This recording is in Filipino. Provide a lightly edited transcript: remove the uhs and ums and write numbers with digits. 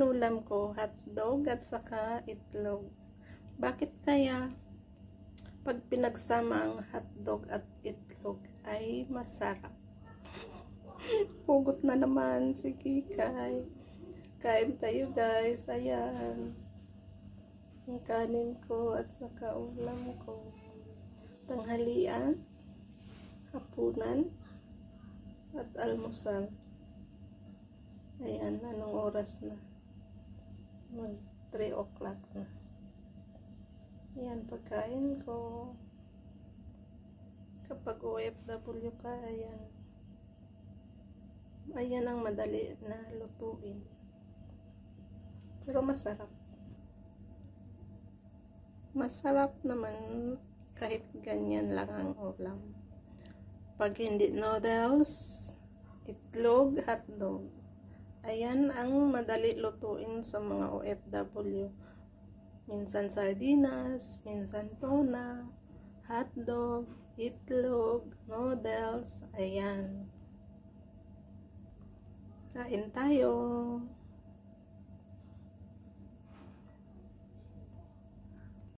inulam ko, hotdog at saka itlog. Bakit kaya pag pinagsama ang hotdog at itlog ay masarap? Hugot na naman si Kikay. Kain tayo guys. Ayan. Ang kanin ko at saka ulam ko. Tanghalian, hapunan, at almusal. Ayan, anong oras na? Mag 3 o'clock na. Ayan, pagkain ko. Kapag OFW ka, ayan. Ayan ang madali na lutuin. Pero masarap. Masarap naman kahit ganyan lang ang ulam. Pag hindi noodles, itlog, hotdog. Ayan ang madali lutuin sa mga OFW. Minsan sardinas, minsan tuna, hotdog, itlog, noodles. Ayan. Kain tayo.